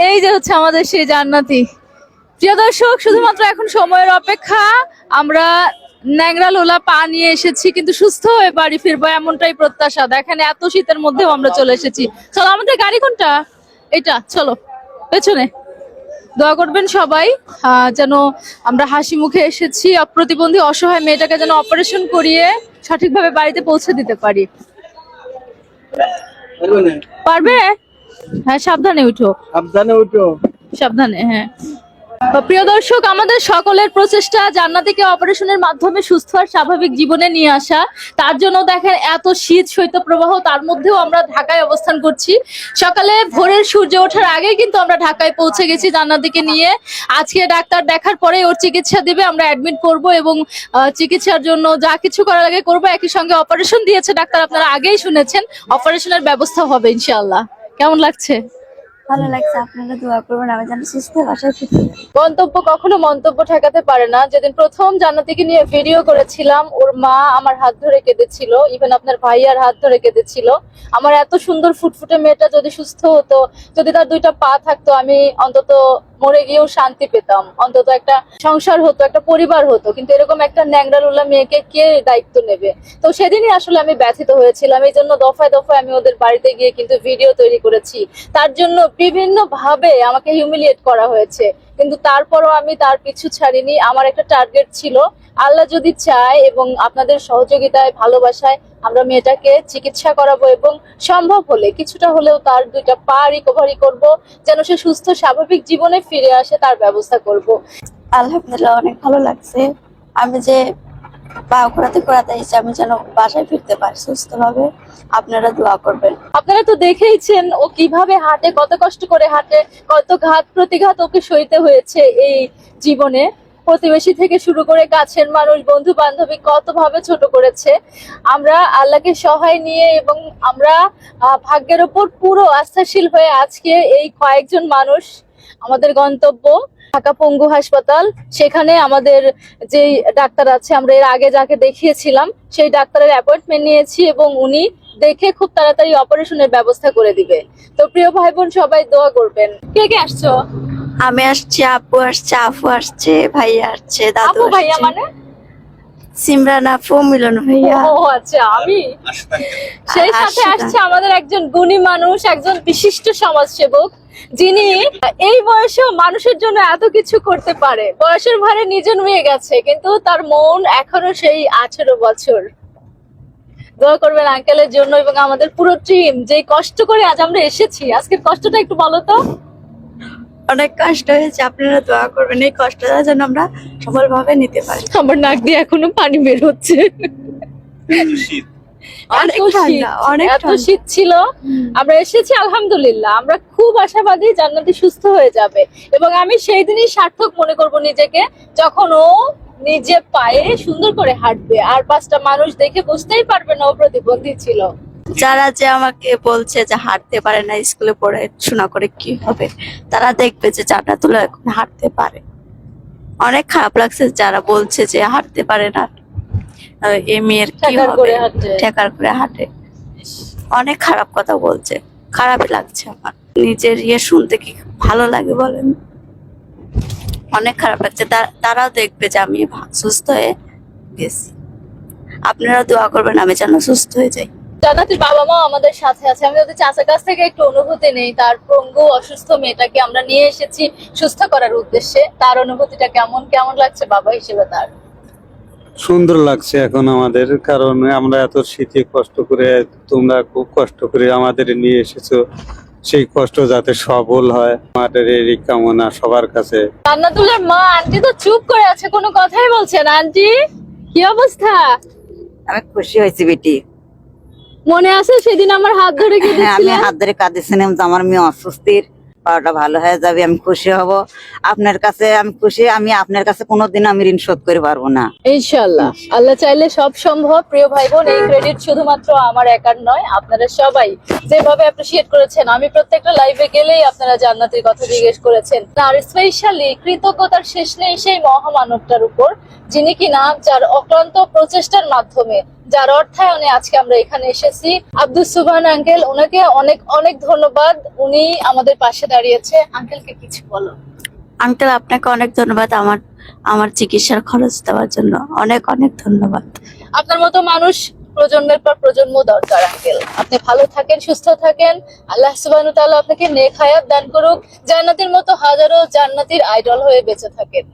এই যে হচ্ছে আমাদের সেই জান্নাতি। প্রিয় দর্শক, শুধুমাত্র এখন সময়ের অপেক্ষা। আমরা ন্যাংরা লোলা পা নিয়ে এসেছি, কিন্তু সুস্থ হয়ে বাড়ি ফিরবো এমনটাই প্রত্যাশা। দেখেন এত শীতের মধ্যেও আমরা চলে এসেছি। চলো, আমাদের গাড়ি কোনটা? এটা, চলো পেছনে। দোয়া করবেন সবাই যেন আমরা হাসি মুখে এসেছি। অপ্রতিবন্ধী অসহায় মেয়েটাকে যেন অপারেশন করিয়ে সঠিকভাবে বাড়িতে পৌঁছে দিতে পারি। পারবে? হ্যাঁ, সাবধানে উঠো। সাবধানে, হ্যাঁ। প্রিয় দর্শক, আমাদের সকলের প্রচেষ্টা জান্নাতিকে অপারেশনের মাধ্যমে সুস্থ আর স্বাভাবিক জীবনে নিয়ে আসা। তার জন্য দেখেন এত শীত শৈত্যপ্রবাহ, তার মধ্যেও আমরা ঢাকায় অবস্থান করছি। সকালে ভোরের সূর্য ওঠার আগেই কিন্তু আমরা ঢাকায় পৌঁছে গেছি জান্নাতিকে নিয়ে। আজকে ডাক্তার দেখার পরে ওর চিকিৎসা দিবে, আমরা অ্যাডমিট করব এবং চিকিৎসার জন্য যা কিছু করা লাগে করবো। একই সঙ্গে অপারেশন দিয়েছে ডাক্তার, আপনারা আগেই শুনেছেন। অপারেশনের ব্যবস্থা হবে ইনশাআল্লাহ। কেমন লাগছে? ভালো লাগছে। আপনারা দোয়া করবেন আমি যেন সুস্থ বাসায় ফিরতে পারি। গন্তব্য কখনো মন্তব্য ঠেকাতে পারে না। যেদিন প্রথম জান্নাতিকে নিয়ে ভিডিও করেছিলাম, ওর মা আমার হাত ধরে কেঁদেছিল, ইভেন আপনার ভাইয়ার হাত ধরে কেঁদেছিল। আমার এত সুন্দর ফুটফুটে মেয়েটা যদি সুস্থ হতো, যদি তার দুইটা পা থাকতো, আমি অন্তত মরে গিয়েও শান্তি পেতাম, অন্তত একটা সংসার হতো, একটা পরিবার হতো। কিন্তু এরকম একটা ন্যাংরালুলা মেয়েকে কে দায়িত্ব নেবে? তো সেদিনই আসলে আমি ব্যথিত হয়েছিলাম। এই জন্য দফায় দফায় আমি ওদের বাড়িতে গিয়ে কিন্তু ভিডিও তৈরি করেছি। তার জন্য বিভিন্ন ভাবে আমাকে হিউমিলিয়েট করা হয়েছে, কিন্তু তারপরও আমি তার পিছু ছাড়িনি। আমার একটা টার্গেট ছিল, আল্লাহ যদি চায় এবং আপনাদের সহযোগিতায় ভালোবাসায় আমরা মেয়েটাকে চিকিৎসা করাবো এবং সম্ভব হলে কিছুটা হলেও তার দুইটা পা রিকভারি করব, যেন সে সুস্থ স্বাভাবিক জীবনে ফিরে আসে তার ব্যবস্থা করব। আলহামদুলিল্লাহ, অনেক ভালো লাগছে। আমি যে পা ঘোরাতে ঘোরাতে এসেছি, আমি যেন বাসায় ফিরতে পারি সুস্থভাবে। আপনারা দোয়া করবেন। আপনারা তো দেখেইছেন ও কিভাবে হাঁটে, কত কষ্ট করে হাঁটে, কত ঘাত প্রতিঘাত ওকে সইতে হয়েছে এই জীবনে। প্রতিবেশী থেকে শুরু করে কাছের মানুষ, বন্ধু বান্ধবী কত ভাবে ছোট করেছে। আমরা আল্লাহকে সহায় নিয়ে এবং আমরা ভাগ্যের ওপর পুরো আস্থাশীল হয়ে আজকে এই কয়েকজন মানুষ আমাদের গন্তব্য ঢাকা পঙ্গু হাসপাতাল। সেখানে আমাদের যেই ডাক্তার আছে, আমরা এর আগে যাকে দেখিয়েছিলাম, সেই ডাক্তারের অ্যাপয়েন্টমেন্ট নিয়েছি এবং উনি দেখে খুব তাড়াতাড়ি অপারেশনের ব্যবস্থা করে দিবে। তো প্রিয় ভাই বোন, সবাই দোয়া করবেন। কে কে আসছো? আমি আসছি, আপু আসছে, আফু আসছে, ভাইয়া আসছে, দাদু আপু ভাইয়া আসছে। মানে? সিমরান আপু, মিলন ভাইয়া। ও আচ্ছা, আমি সেই সাথে আসছে আমাদের একজন গুণী মানুষ, একজন বিশিষ্ট সমাজসেবক, যিনি এই বয়সেও মানুষের জন্য এত কিছু করতে পারে। বয়সের ভারে নিজে নুয়ে গেছে, কিন্তু তার মন এখনো সেই 18 বছর। দোয়া করবেন আঙ্কেলের জন্য এবং আমাদের পুরো টিম, যে কষ্ট করে আজ আমরা এসেছি। আজকের কষ্টটা একটু বলো তো। অনেক কষ্ট হয়েছে, আপনারা দোয়া করবেন এই কষ্টটা যেন আমরা সফলভাবে নিতে পারি। আমার নাক দিয়ে এখনো পানি বের হচ্ছে। অনেক এত শীত, ঠান্ডা, অনেক এত শীত ছিল। আমরা এসেছি আলহামদুলিল্লাহ। আমরা খুব আশাবাদী জান্নাতি সুস্থ হয়ে যাবে এবং আমি সেই দিনই সার্থক মনে করব নিজেকে, যখন ও নিজে পায়ে সুন্দর করে হাঁটবে আর 5টা মানুষ দেখে বুঝতেই পারবে না ও প্রতিবন্ধী ছিল। যারা যে আমাকে বলছে যে হাঁটতে পারে না, স্কুলে পড়ে শোনা করে কি হবে, তারা দেখবে যে জান্নাতুল এখন হাঁটতে পারে। অনেক খারাপ লাগছে যারা বলছে যে হাঁটতে পারে না, এই মেয়ের কি ঠেকার হবে, করে হাঁটে। ঠেকার করে হাঁটে। অনেক খারাপ কথা বলছে, খারাপই লাগছে আমার। নিজের শুনতে কি ভালো লাগে বলেন? অনেক খারাপ লাগছে। তারাও দেখবে যে আমি সুস্থ হয়ে গেছি। আপনারা দোয়া করবেন আমি যেন সুস্থ হয়ে যাই। জান্নাতির বাবা মা আমাদের সাথে আছে। আমি ওদের চাচার কাছ থেকে একটু অনুভূতি নেই। তার পঙ্গু অসুস্থ মেয়েটাকে আমরা নিয়ে এসেছি সুস্থ করার উদ্দেশ্যে। তার অনুভূতিটা কেমন কেমন লাগছে বাবা হিসেবে? তার সুন্দর লাগছে এখন আমাদের, কারণ আমরা এত শীতে কষ্ট করে, তোমরা খুব কষ্ট করে আমাদের নিয়ে এসেছো। সেই কষ্ট যাতে সফল হয়, আমাদের এই কামনা সবার কাছে। জান্নাতুলের মা আন্টি তো চুপ করে আছে, কোনো কথাই বলছে না। আন্টি, কি অবস্থা? আমি খুশি হয়েছি বেটি। মনে আছে সেদিন আমার হাত ধরে হ্যাঁ, আমি কেঁদেছিলেন? হাত ধরে কাঁদেছিলাম যে আমার মেয়ে অসুস্থির, পাওয়াটা ভালো হয়ে যাবে, আমি খুশি হব। আপনার কাছে আমি খুশি। আমি আপনার কাছে কোনোদিন আমি ঋণ শোধ করে পারবো না। ইনশাআল্লাহ, আল্লাহ চাইলে সব সম্ভব। প্রিয় ভাই বোন, এই ক্রেডিট শুধুমাত্র আমার একার নয়, আপনারা সবাই যেভাবে অ্যাপ্রিশিয়েট করেছেন। আমি প্রত্যেকটা লাইভে গেলেই আপনারা জান্নাতের কথা জিজ্ঞেস করেছেন। আর স্পেশালি কৃতজ্ঞতার শেষ নেই সেই মহামানবটার উপর, যিনি কিনা যার অক্লান্ত প্রচেষ্টার মাধ্যমে যার অর্থায়নে আজকে আমরা এখানে এসেছি। আব্দুস সুবহান আঙ্কেল, ওনাকে অনেক অনেক ধন্যবাদ, উনি আমাদের পাশে দাঁড়িয়েছে। আঙ্কেলকে কিছু বলো। আঙ্কেল, আপনাকে অনেক ধন্যবাদ আমার আমার চিকিৎসার খরচ দেওয়ার জন্য। অনেক অনেক ধন্যবাদ। আপনার মতো মানুষ প্রজন্মের পর প্রজন্ম দরকার আঙ্কেল। আপনি ভালো থাকেন, সুস্থ থাকেন, আল্লাহ সুবহানাহু ওয়া তাআলা আপনাকে নেক হায়াত দান করুক, জান্নাতের মতো হাজারো জান্নাতীর আইডল হয়ে বেঁচে থাকেন।